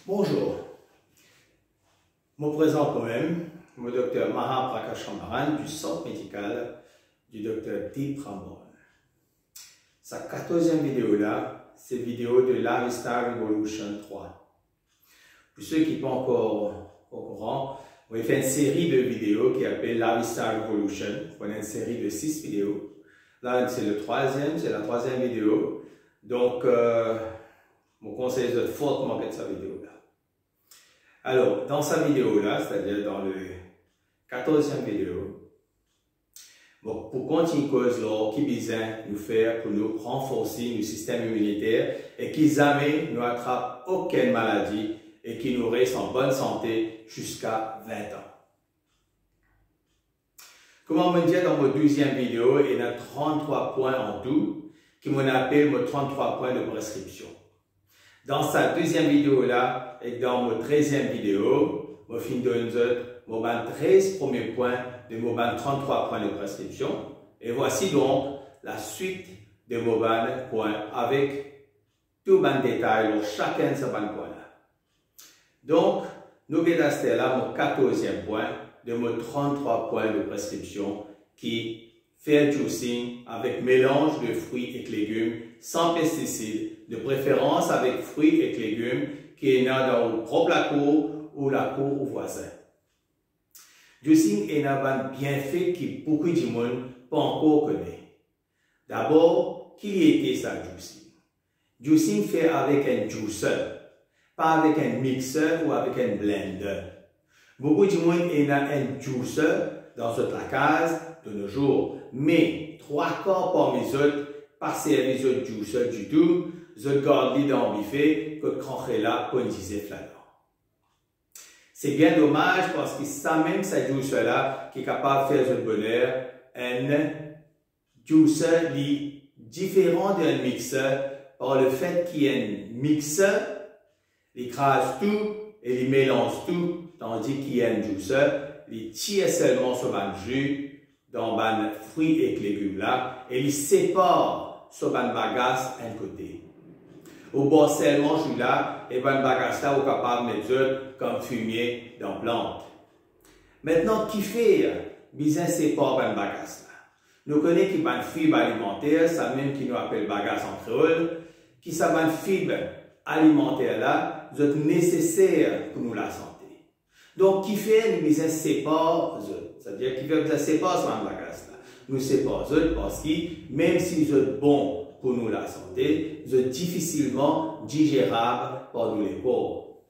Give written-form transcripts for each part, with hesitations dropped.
Bonjour, je me présente moi-même, le docteur Maha Prakashamaran du centre médical du docteur Deep Ramon. Sa 14e vidéo là, c'est vidéo de Lifestyle Revolution 3. Pour ceux qui ne sont pas encore au courant, on va faire une série de vidéos qui s'appelle Lifestyle Revolution. On a une série de 6 vidéos. Là, c'est la troisième vidéo. Donc, mon conseil est fortement de cette vidéo-là. Alors, dans sa vidéo-là, c'est-à-dire dans le 14e vidéo, bon, pour continuer cause là, qui besoin nous faire pour nous renforcer le système immunitaire et qui jamais nous attrape aucune maladie et qui nous reste en bonne santé jusqu'à 20 ans. Comme on me dit dans ma 12e vidéo, il y a 33 points en tout, qui m'on appelle mes 33 points de prescription. Dans sa 2e vidéo là, et dans ma 13e vidéo, je finis de 13 premiers points de mes 33 points de prescription. Et voici donc la suite de mes points avec tout le détail pour chacun de ces points là. Donc, nous allons là mon 14e point de mes 33 points de prescription qui fait juicing avec mélange de fruits et légumes sans pesticides, de préférence avec fruits et légumes qui est dans le propre la cour ou la cour au voisin. Juicing est un bienfait qui beaucoup de monde pas encore connaît. D'abord, qui était ça juicing? Juicing fait avec un juicer, pas avec un mixeur ou avec un blender. Beaucoup de monde est dans un juicer dans cette case de nos jours, mais 3 quarts parmi les autres passer à les autres juicers du tout, les autres gardent dans le buffet que cracher là pour une dizaine flaneur. C'est bien dommage parce que ça même ça juicer là qui est capable de faire le bonheur, un juicer différent d'un mixeur par le fait qu'il y a un mixeur, il écrase tout et il mélange tout, tandis qu'il y a un juicer, il tire seulement sur le jus dans les fruits et légumes là et il sépare sur le bagasse un côté. Au bord seulement jus là et le bagasse là est capable de mettre comme fumier dans la plante. Maintenant, qui fait bien sépare le bagasse là? Nous connaissons qu'il y a une fibre alimentaire, ça même qui nous appelle bagasse en créole, qui ça une fibre alimentaire là, c'est nécessaire pour nous la santé. Donc, qui fait nous bien sépare, c'est-à-dire qui fait nous sépare sur le bagasse là. Nous sépare parce que même si c'est bon pour nous la santé, c'est difficilement digérable par nous les corps.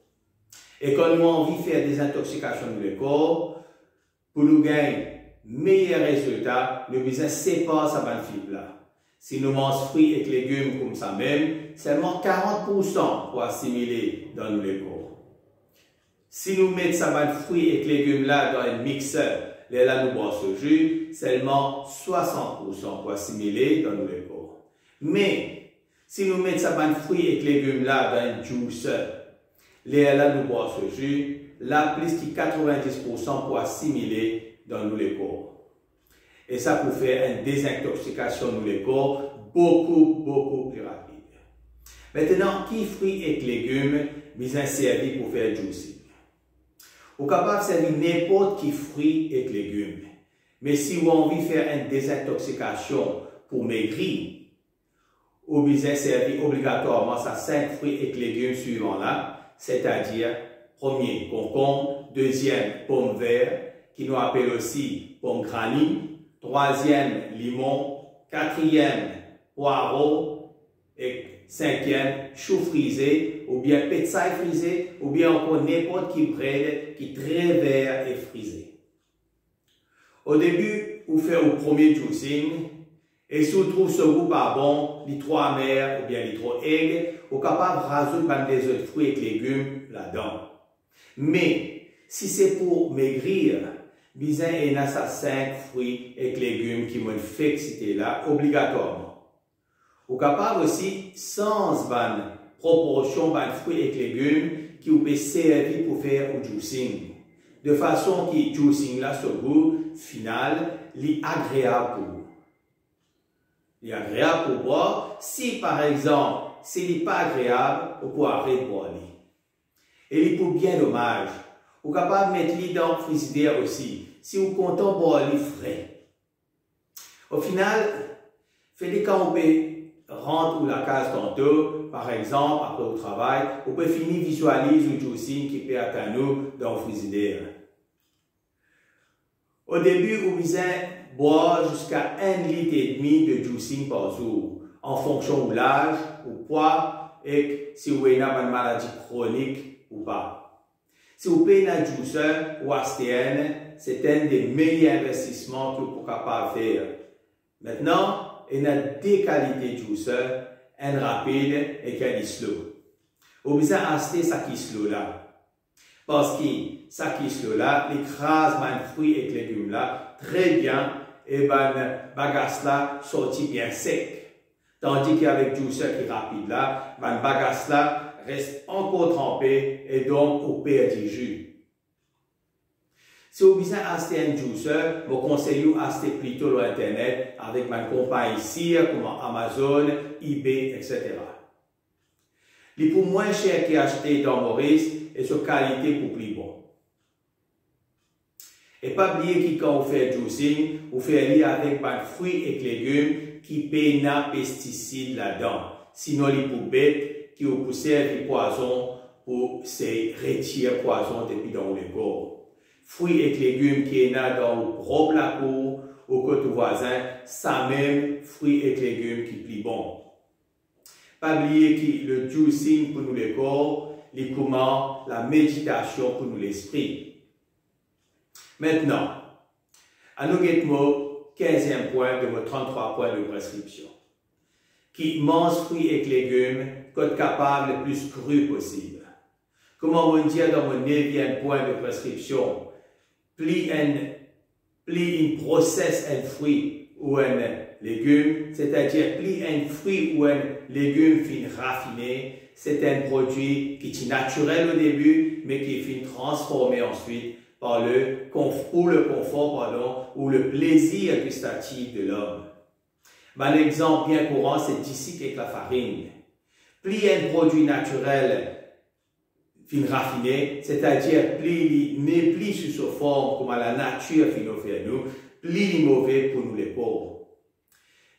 Et quand nous avons envie de faire des intoxications de les corps, pour nous gagner meilleurs résultats, nous besoin séparer cette fibre là. Si nous mangeons fruits et légumes comme ça même, seulement 40% pour assimiler dans nous les corps. Si nous mettons ces fruits et légumes là dans un mixeur, là nous boire ce jus, seulement 60% pour assimiler dans nos corps. Mais, si nous mettons ces fruits et légumes là dans un juicer, là nous boire ce jus, là plus que 90% pour assimiler dans nos corps. Et ça pour faire une désintoxication de nos corps beaucoup plus rapide. Maintenant, qui fruits et légumes bien servis pour faire juicing? Vous êtes capable de servir n'importe qui fruits et légumes. Mais si vous avez envie de faire une désintoxication pour maigrir, vous devez servir obligatoirement ces 5 fruits et légumes suivants là, c'est-à-dire, premier, concombre, deuxième, pomme verte, qui nous appelle aussi pomme granny, troisième, limon, quatrième, poireau, et 5e, chou frisé, ou bien pétsaille frisé, ou bien encore n'importe qui bread qui est très vert et frisé. Au début, vous faites le premier juicing, et si vous trouvez ce goût pas bon, les trop amer ou bien les trop aigres, vous êtes capable de rajouter des autres fruits et légumes là-dedans. Mais, si c'est pour maigrir, bien, il y a ces 5 fruits et légumes qui m'ont fait citer là, obligatoirement. Vous êtes capable aussi, sans une proportion de fruits et légumes qui vous peut servir pour faire le juicing. De façon que le juicing là, ce goût final, est agréable pour vous. Il est agréable pour boire. Si par exemple, s'il n'est pas agréable, vous pouvez arrêter de boire. Et il pour bien dommage. Vous êtes capable de mettre les dans le frigidaire aussi. Si vous comptez pour les frais. Au final, faites quand vous rentre ou la case tantôt, par exemple, après au travail, vous pouvez finir visualiser le juicing qui peut atteindre nous dans le frigidaire. Au début, vous visez boire jusqu'à 1,5 litre de juicing par jour, en fonction de l'âge, du poids et si vous avez une maladie chronique ou pas. Si vous payez un juiceur ou ASTN, c'est un des meilleurs investissements que vous êtes capable de faire. Maintenant, il y a deux qualités de juiceur, un rapide et un slow. Vous besoin acheter ça qui slow là. Parce que ça qui slow là, l'écrase les fruits et légumes là très bien et bagasse là sorti bien sec. Tandis qu'avec juiceur qui est rapide là, bagasse là reste encore trempé et donc vous perdez du jus. Si vous besoin acheter un juiceur, je vous conseille d'acheter plutôt sur Internet avec ma compagnie ici, comme Amazon, eBay, etc. Les pour moins cher qu'acheter dans Maurice et sur qualité pour plus bon. Et pas oublier que quand vous faites juicing, vous faites lire avec des fruits et légumes qui payent des pesticides là-dedans. Sinon, les pour bêtes qui vous poussent du poison pour se retirer le poison depuis dans le corps. Fruits et légumes qui est dans le propre la cour, au côté voisin, ça même fruits et légumes qui plus bon. Pas oublier que le juicing pour nous le corps, les comment, la méditation pour nous l'esprit. Maintenant, à nous guettons 15e point de vos 33 points de prescription. Qui mange fruits et légumes, qu'être capable le plus cru possible. Comment on dit dans mon 9e point de prescription, plus un process un fruit ou un légume, c'est-à-dire plus un fruit ou un légume fin raffiné, c'est un produit qui est naturel au début, mais qui est fin transformé ensuite par le confort ou le plaisir gustatif de l'homme. Un exemple bien courant, c'est d'ici avec la farine. Plus un produit naturel fin raffiné, c'est-à-dire plus il n'est plus sous sa forme comme la nature fin offre nous, plus il est mauvais pour nous les pauvres.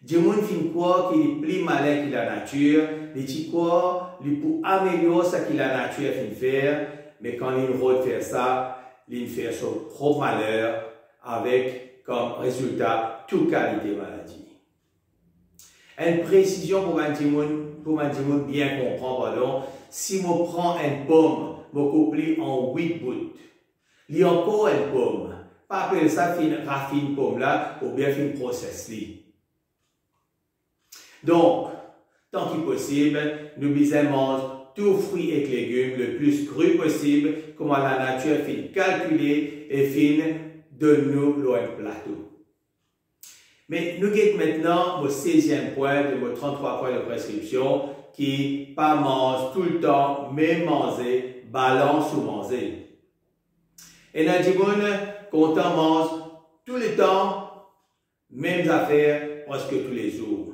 Des gens fin croient qu'il est plus malin que la nature, les gens croient qu'il peut améliorer ce que la nature fin faire, mais quand il veut faire ça, il fait son propre malheur avec comme résultat toute qualité maladie. Une précision pour un monde bien comprendre, si je prends une pomme, je coupe en 8 bouts. Il y a encore une pomme. Pas appeler ça fin raffine pomme là, ou bien fin process li. Donc, tant qu'il possible, nous devons manger tous fruits et légumes le plus cru possible, comme la nature fin calculer et fin de nous le plateau. Mais nous guettons maintenant au 16e point de vos 33 points de prescription qui pas mange tout le temps, mais manger, balance ou manger. Et dans le monde, quand on mange tout le temps, mêmes affaires, presque tous les jours.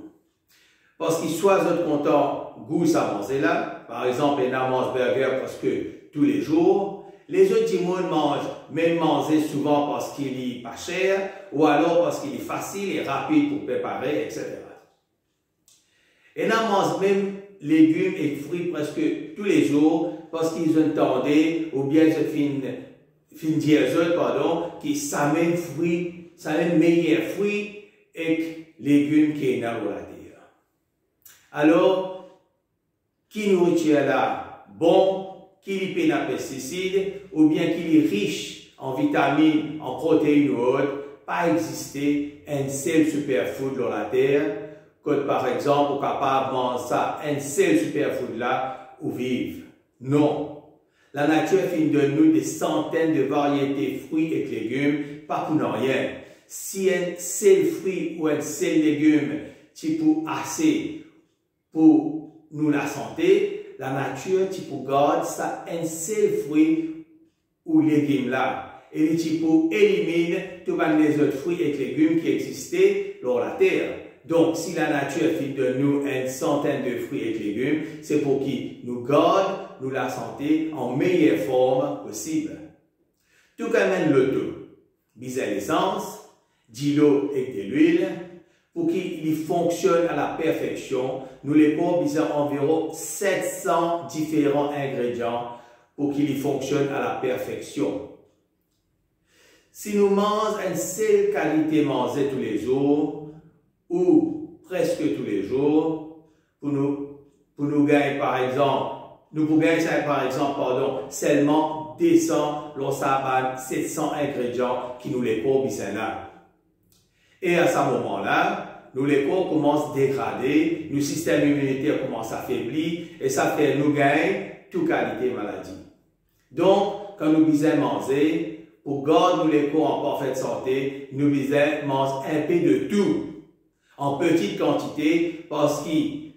Parce qu'il soit content, goût ça manger là, par exemple, on mange burger presque tous les jours. Les autres du monde mangent, même manger souvent parce qu'il est pas cher, ou alors parce qu'il est facile et rapide pour préparer, etc. Et on mange même légumes et fruits presque tous les jours parce qu'ils ont tendu, ou bien fin dire qui s'amènent fruits, s'amènent meilleurs fruits et légumes qui est dans la terre. Alors, qui nourriture là bon, qu'il est plein de pesticides, ou bien qu'il est riche en vitamines, en protéines ou autres, pas exister un seul superfood dans la terre, que par exemple, on est capable de manger ça, un seul superfood là, ou vivre. Non. La nature fait de nous des centaines de variétés de fruits et de légumes, pas pour rien. Si un seul fruit ou un seul légume, c'est pour assez pour nous la santé, la nature, tu peux garder ça un seul fruit ou légume là. Et tu peux éliminer tous les autres fruits et légumes qui existaient dans la terre. Donc, si la nature fait de nous une centaine de fruits et légumes, c'est pour qu'ils nous gardent nous la santé en meilleure forme possible. Tout comme l'auto, besoin d'essence, d'eau et de l'huile, pour qu'il fonctionne à la perfection, nous les corps besoin environ 700 différents ingrédients pour qu'il fonctionne à la perfection. Si nous mangeons une seule qualité mangée tous les jours, ou presque tous les jours, pour nous gagner par exemple, seulement 200, lorsqu'on a 700 ingrédients qui nous les corps besoin là. Et à ce moment-là, nous les corps commencent à dégrader, nos systèmes immunitaires commencent à affaiblir, et ça fait nous gagner toute qualité maladie. Donc, quand nous besoin manger, pour garder nous les corps en parfaite santé, nous besoin manger un peu de tout, en petite quantité, parce que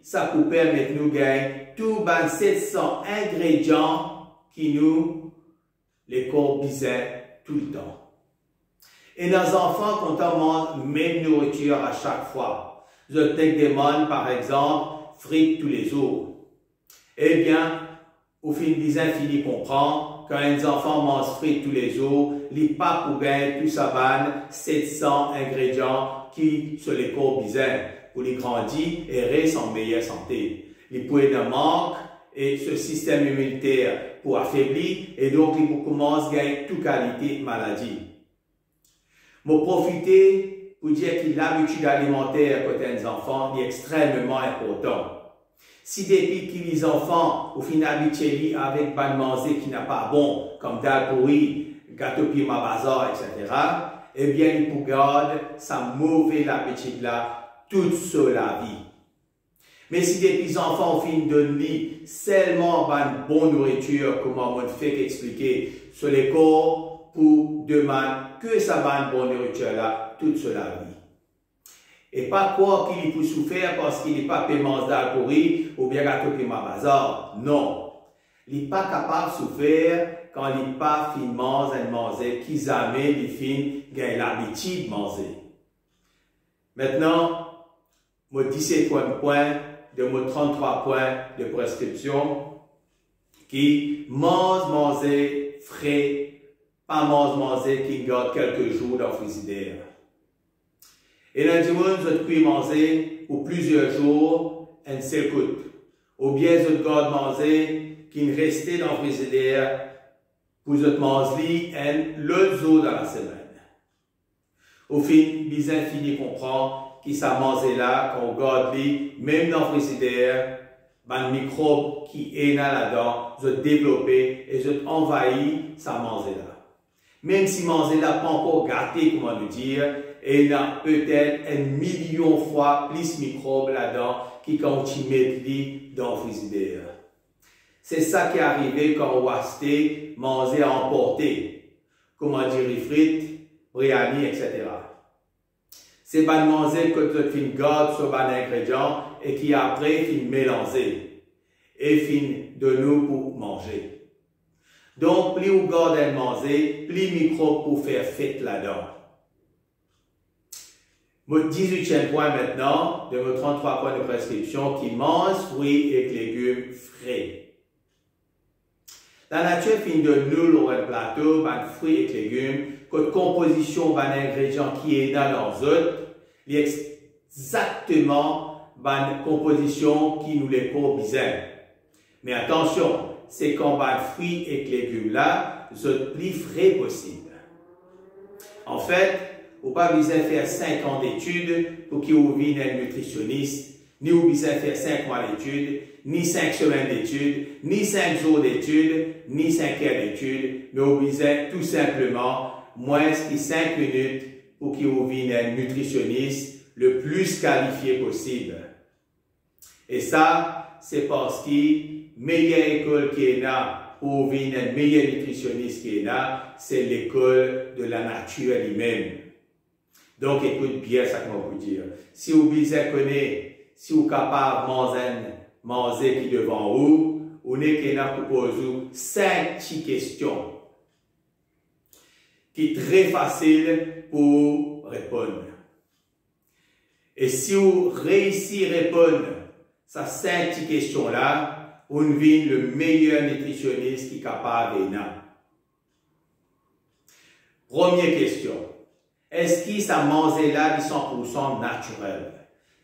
ça peut permettre de nous gagner tous les 700 ingrédients qui nous, les corps besoin tout le temps. Et nos enfants, quand on mange même nourriture à chaque fois, je demande par exemple frites tous les jours. Eh bien, au fil des infinis comprend, quand un enfant mange frites tous les jours, il n'est pas pour gagner tout ça 700 ingrédients qui sont les corps besoin pour les grandir et rester en meilleure santé. Il peut de manque et ce système immunitaire pour affaiblir et donc il commence à gagner toute qualité maladie. Je profiter pour dire que l'habitude alimentaire côté des enfants est extrêmement important. Si depuis que les enfants, au final, habitués avec une manger qui n'a pas bon, comme dalle pourri, gâteau piment bazar, etc., eh bien, ils peuvent garder sa mauvaise habitude-là toute la vie. Mais si des enfants finissent de donner seulement une bonne nourriture, comment on fait expliquer sur les corps pour demander que ça va une bonne nourriture là toute la vie. Et pas quoi qu'il peut souffrir parce qu'il n'est pas paiement d'alcool ou bien gâteau piment bazar. Non. Il n'est pas capable de souffrir quand il n'est pas fin manger qui jamais les fins gagnent l'habitude de manger. Maintenant, mon 17 points de mon 33 points de prescription qui manger frais, pas manger qui garde quelques jours dans le frigidaire. Et là, du monde, vous pouvez manger pour plusieurs jours un seul coup. Ou bien, vous pouvez manger qui reste dans le frigidaire pour vous manger l'autre jour dans la semaine. Au fin, les infinis comprend qui ça mange là, qu'on garde même dans le frigidaire, les microbes qui est là-dedans, vous développer et vous envahir ça manger là. Même si manger là pas encore gâté, comment nous dire, et il y a peut-être 1 million fois plus de microbes là-dedans qui continuent dans le frigidaire. C'est ça qui est arrivé quand on a acheté, manger à emporter, comment dire, les frites, biryani, etc. C'est pas de manger que vous fin garde sur les ingrédients et qui après fin mélanger et fin de nous pour manger. Donc, plus vous gardez manger, plus de microbes pour faire fête là-dedans. Mon 18e point maintenant, de mes 33 points de prescription, qui mange fruits et légumes frais. La nature fin de nous sur un plateau, fruits et légumes, que composition ingrédients qui est dans leurs autres, il y a exactement la composition qui nous les faut besoin. Mais attention, c'est quand fruits et légumes là, sont plus frais possible. En fait, vous n'avez pas besoin de faire 5 ans d'études pour qu'il vous vienne un nutritionniste, ni vous besoin de faire 5 mois d'études, ni 5 semaines d'études, ni 5 jours d'études, ni 5 heures d'études, mais vous besoin tout simplement moins que 5 minutes pour qu'il vous vienne un nutritionniste le plus qualifié possible. Et ça, c'est parce que meilleure école qui est là pour venir un meilleur nutritionniste qui est là, c'est l'école de la nature elle-même. Donc, écoute bien ça que je vous dire. Si vous besoin connaître, si vous êtes capable de manger qui devant vous, on est là pour poser 5 petites questions qui sont très faciles pour répondre. Et si vous réussissez à répondre à ces 5 petites questions-là, on vit le meilleur nutritionniste qui est capable de faire. Première question. Est-ce que ça mange là est 100% naturel?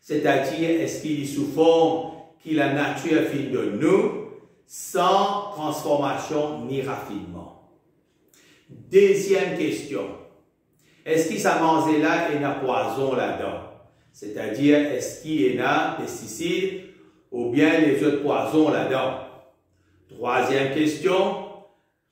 C'est-à-dire, est-ce qu'il est sous forme que la nature fait de nous, sans transformation ni raffinement? Deuxième question. Est-ce que ça mange là est un poison là-dedans? C'est-à-dire, est-ce qu'il y a des pesticides ou bien les autres poisons là-dedans? Troisième question.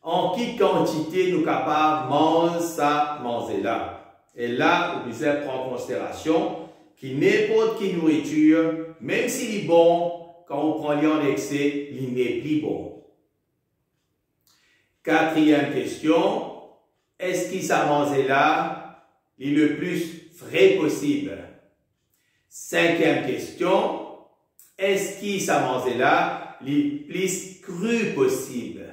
En quelle quantité nous sommes capables de manger ça, manger là? Et là, vous devez prendre en considération que n'importe quelle nourriture, même s'il est bon, quand on prend en excès, il n'est plus bon. Quatrième question. Est-ce que ça mange là est le plus frais possible? Cinquième question. Est-ce que ça mange là est le plus cru possible?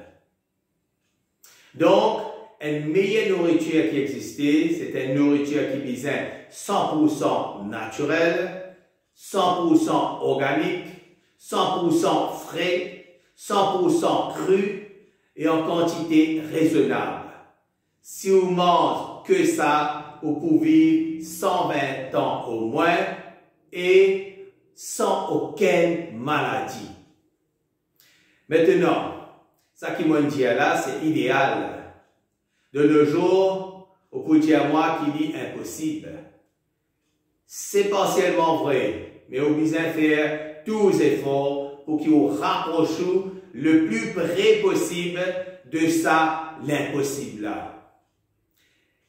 Donc, une meilleure nourriture qui existait, c'est une nourriture qui visait 100% naturelle, 100% organique, 100% frais, 100% cru et en quantité raisonnable. Si vous mangez que ça, vous pouvez vivre 120 ans au moins et sans aucune maladie. Maintenant, ça qui m'a dit là, c'est idéal. De nos jours, on peut dire moi qu'il est impossible. C'est partiellement vrai, mais on besoin de faire tous les efforts pour qu'il vous rapproche le plus près possible de ça, l'impossible là.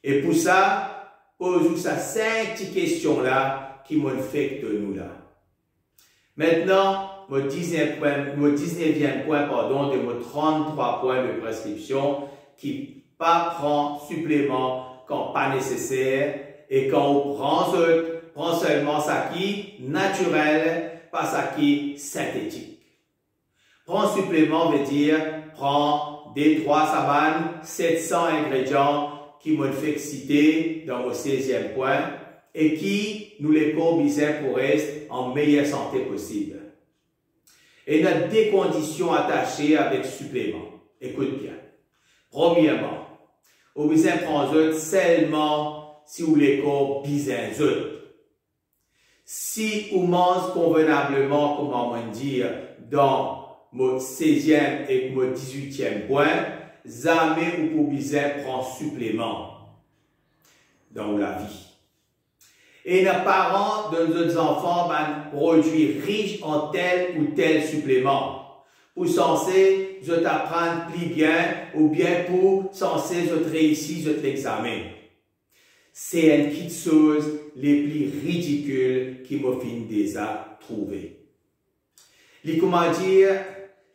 Et pour ça, pose-vous ça 5 petites questions là qui m'affectent nous là. Maintenant, mon 19e point, de mon 33 points de prescription qui pas prend supplément quand pas nécessaire et quand on prend seulement ça qui naturel, pas ça qui synthétique. Prend supplément veut dire prend des 3 savanes, 700 ingrédients qui m'ont fait citer dans mon 16e point et qui nous les combisent pour rester en meilleure santé possible. Et il y a des conditions attachées avec supplément. Écoute bien. Premièrement, vous besoin prendre seulement si vous les corps besoin. Si vous mangez convenablement, comment on dit, dans mon 16e et mon 18e point, jamais vous besoin prendre supplément dans la vie. Et les parents de nos enfants produisent riches en tel ou tel supplément. Pour censé, je t'apprendre plus bien ou bien pour censé je réussir votre examen. C'est une petite chose les plus ridicules qui me fin déjà trouver. Comment dire,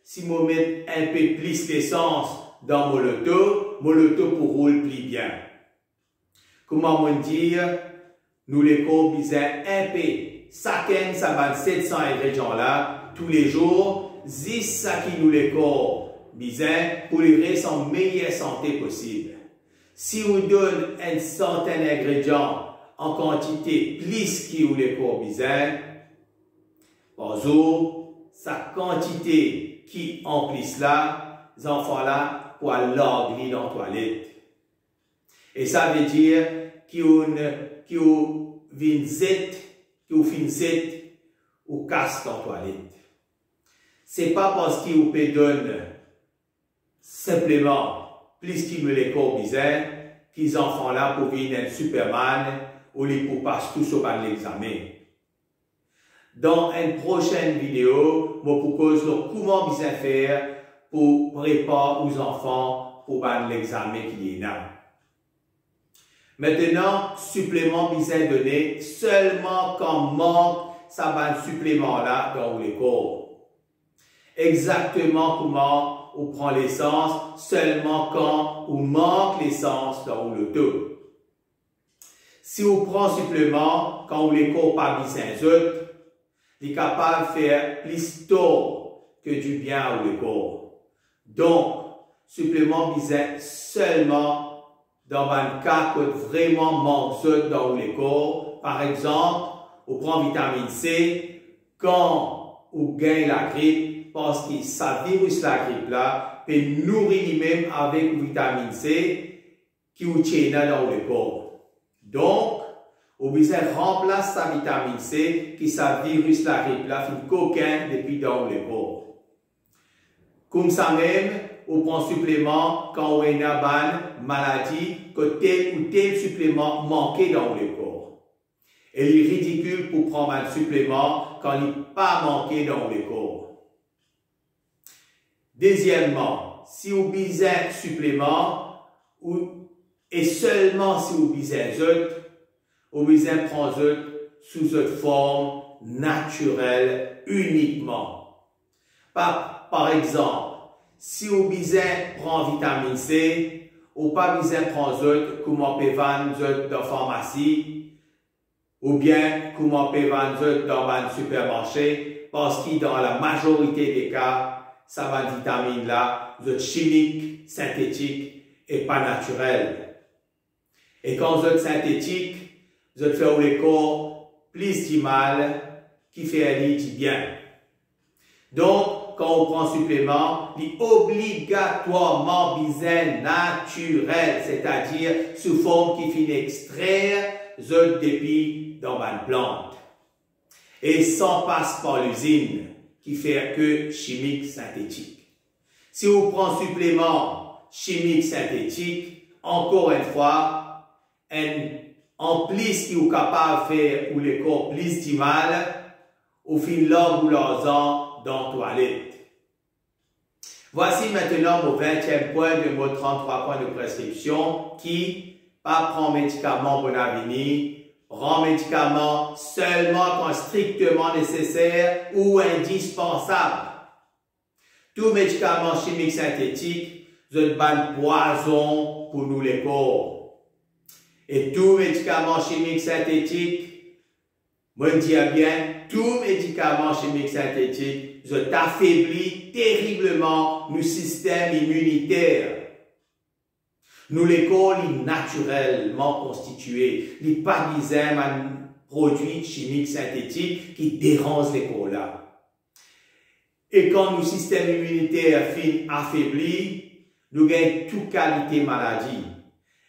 si je mets un peu plus d'essence dans mon auto pour rouler plus bien. Comment dire, nous les combisons un peu, chacun ça va 700 ingrédients là, tous les jours, 10 ça qui nous les combisons pour les rester en meilleure santé possible. Si vous donnez une centaine d'ingrédients en quantité plus qui vous les combisons, par jour, sa quantité qui en plus là, les enfants là, pour l'organe dans la toilette. Et ça veut dire qui ou vinzette, qui ou finzette, ou casse dans la toilette. C'est pas parce qu'il vous donne simplement plus qu'il me les corbisait, qu'ils enfants là pour venir un Superman, ou les pour passer tout sur l'examen. Dans une prochaine vidéo, je vous propose comment bien faire pour préparer aux enfants pour l'examen qu'il y a. Maintenant, supplément bien donné seulement quand manque ça va supplément là dans les corps. Exactement comment on prend l'essence seulement quand on manque l'essence dans le taux. Si on prend supplément quand on les corps pas bien autres, il est capable de faire plus tôt que du bien au corps. Donc, supplément bien seulement dans un cas que vraiment manque dans le corps. Par exemple, on prend vitamine C quand on gagne la grippe parce que ça virus la grippe là peut nourrir lui-même avec vitamine C qui ou tient dans le corps. Donc, on besoin remplacer sa vitamine C qui sa virus la grippe là fait coquin depuis dans le corps. Comme ça même, on prend supplément quand on a une maladie que tel ou tel supplément manquait dans le corps. Et il est ridicule pour prendre un supplément quand il n'est pas manqué dans le corps. Deuxièmement, si vous besoin un supplément, et seulement si vous besoin d'autres, vous besoin prendre sous une forme naturelle uniquement. Par exemple, si vous besoin prendre vitamine C, ou pas besoin prendre autre comme on peut vendre dans la pharmacie, ou bien comme on peut vendre dans un supermarché, parce que dans la majorité des cas, ça va vitamine là, chimique, synthétique et pas naturel. Et quand vous êtes synthétique, vous êtes fait le corps plus du mal qui fait du bien. Donc, quand on prend supplément, il est obligatoirement besoin naturel, c'est-à-dire sous forme qui finit extraire depuis dans une plante. Et sans passe par l'usine qui fait que chimique synthétique. Si on prend supplément chimique synthétique, encore une fois, en plus qui est capable de faire ou le corps plus du mal, au fin l'homme ou l'argent dans la toilette. Voici maintenant mon 20e point de mon 33 points de prescription qui, pas prend médicament bon avenir, rend médicament seulement quand strictement nécessaire ou indispensable. Tout médicament chimique synthétique, c'est un poison pour nous les corps. Et tout médicament chimique synthétique, moi je dis bien, tout médicament chimique synthétique, ça affaiblit terriblement nos systèmes immunitaires. Nous les corps naturellement constitués, les pas un produit chimique synthétique qui dérange les corps là. Et quand nos systèmes immunitaires finissent affaiblis, nous gagnons toute qualité maladie.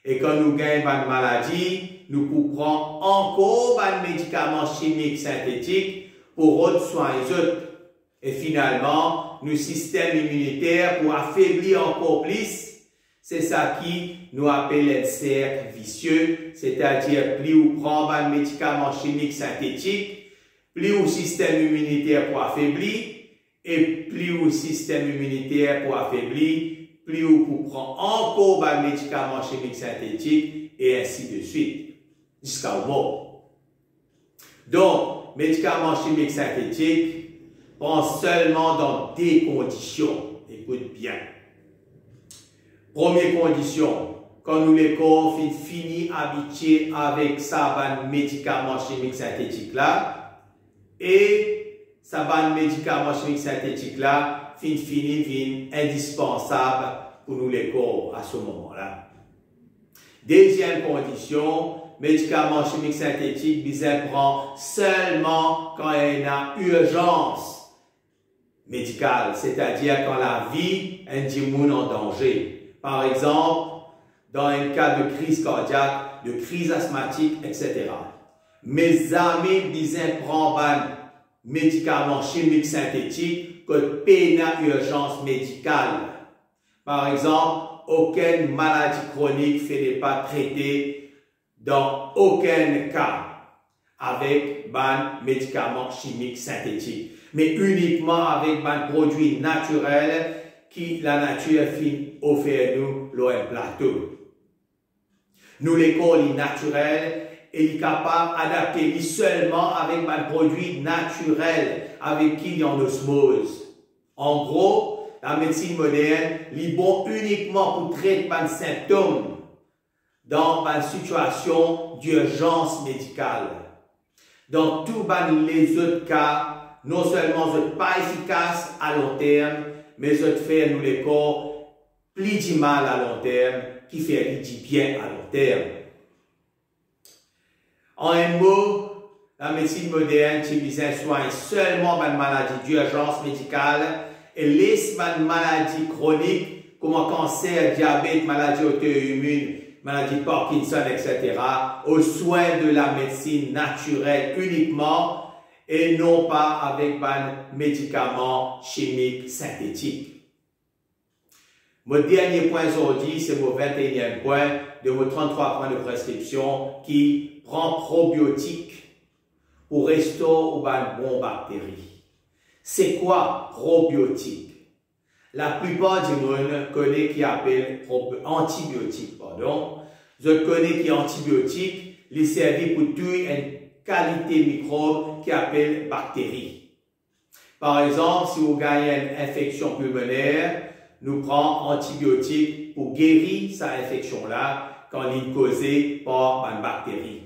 Et quand nous gagnons une maladie, nous couperons encore un médicament chimique synthétique pour autres soins. Et finalement, nos systèmes immunitaires, pour affaiblir encore plus, c'est ça qui nous appelle un cercle vicieux, c'est-à-dire plus on prend un médicament chimique synthétique, plus le système immunitaire pour affaiblir, et plus le système immunitaire pour affaiblir, plus on prend encore un médicament chimique synthétique, et ainsi de suite, jusqu'à la mort. Donc, médicaments chimiques synthétiques, prend seulement dans des conditions. Écoute bien. Première condition, quand nous les corps finissent habitués avec ça, médicament chimique synthétique là, et ça médicament chimique synthétique là, finit indispensable pour nous les corps à ce moment-là. Deuxième condition, médicaments chimiques synthétiques, besoin prend seulement quand il y a urgence médicale, c'est-à-dire quand la vie est en danger. Par exemple, dans un cas de crise cardiaque, de crise asthmatique, etc. Mes amis disaient prendre un médicament chimique synthétique que peine urgence médicale. Par exemple, aucune maladie chronique n'est pas traitée dans aucun cas avec un médicament chimique synthétique, mais uniquement avec un produit naturel qui la nature fin offert nous l'OM plateau. Nous les corps naturels est capable d'adapter seulement avec un produit naturel avec qui il y a en osmose. En gros, la médecine moderne est bon uniquement pour traiter un symptôme dans une situation d'urgence médicale. Dans tous les autres cas, non seulement ce n'est pas efficace à long terme, mais ça fait nous les corps plus du mal à long terme, qui fait du bien à long terme. En un mot, la médecine moderne utilise un soin seulement pour une maladie d'urgence médicale et laisse une maladie chronique comme un cancer, diabète, maladie auto-immune, maladie Parkinson, etc., aux soins de la médecine naturelle uniquement et non pas avec des médicaments chimiques synthétiques. Mon dernier point aujourd'hui, c'est mon 21e point de vos 33 points de prescription qui prend probiotiques pour restaurer une bonne bactérie. C'est quoi probiotique? La plupart du monde connaît qui appelle antibiotique, pardon. Je connais qui antibiotique, les servir pour toute une qualité microbe qui appelle bactérie. Par exemple, si vous gagnez une infection pulmonaire, nous prenons antibiotique pour guérir cette infection-là quand elle est causée par une bactérie.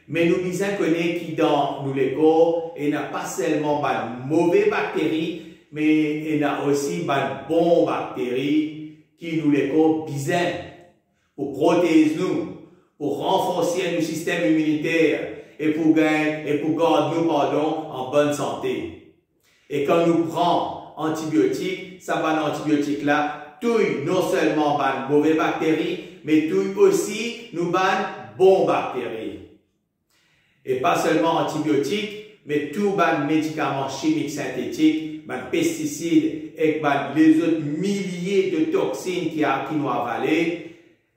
Mais nous disons qui dans nous les corps, il n'y a pas seulement de mauvaises bactéries, mais il y a aussi de bonnes bactéries qui nous les corps besoin pour protéger nous, pour renforcer notre système immunitaire et pour garder nous en bonne santé. Et quand nous prenons antibiotiques, ça va antibiotique là, tue non seulement de mauvaises bactéries, mais tue aussi nous bonnes bactéries. Et pas seulement antibiotiques, mais tous les médicaments chimiques synthétiques, les pesticides et les autres milliers de toxines qui nous avalent,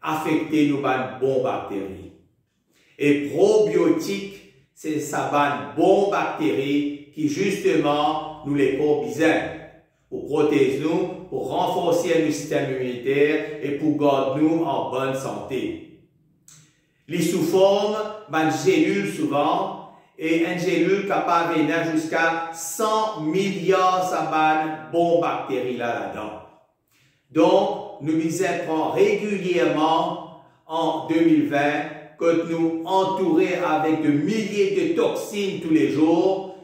affectent nos bonnes bactéries. Et probiotiques, c'est ça bonnes bactéries qui justement nous les corps besoin pour protéger nous, pour renforcer notre système immunitaire et pour garder nous en bonne santé. Les sous forme d'une gélule souvent, et une gélule capable de venir jusqu'à 100 milliards de bonnes bactéries là-dedans. Donc, nous nous prendre régulièrement en 2020, quand nous entourons avec de milliers de toxines tous les jours,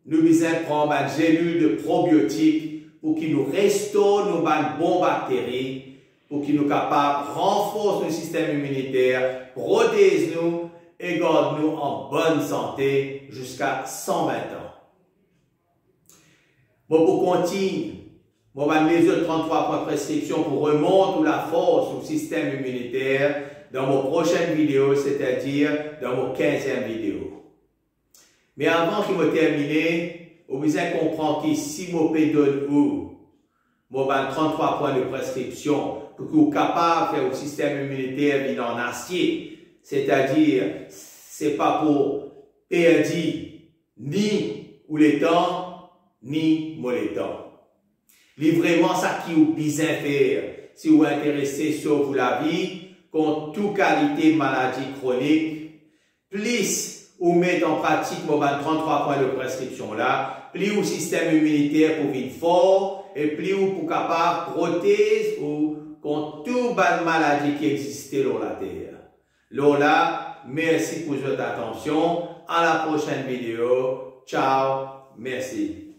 nous nous prendre une gélule de probiotiques pour qu'ils nous restaurent nos bonnes bactéries, pour qu'ils nous capables de renforcer notre système immunitaire, protéger nous et garder nous en bonne santé jusqu'à 120 ans. Bon, pour continuer, on va les autres 33 points de prescription pour remonter la force du système immunitaire dans mon prochaine vidéo, c'est-à-dire dans mon 15e vidéo. Mais avant que je termine, vous devez comprendre que si je peux donner mon 33 points de prescription pour que vous soyez capable de faire le système immunitaire venir en acier, c'est-à-dire, c'est pas pour perdre ni ou les temps, ni les temps. C'est vraiment ça qui vous besoin faire si vous êtes intéressé sur la vie, contre toute qualité de maladie chronique. Plus vous mettez en pratique mon 33 points de prescription là, plus le système immunitaire pour vivre fort et plus vous pour capable de protéger contre toute maladie qui existait sur la terre. Lola, merci pour votre attention. À la prochaine vidéo. Ciao. Merci.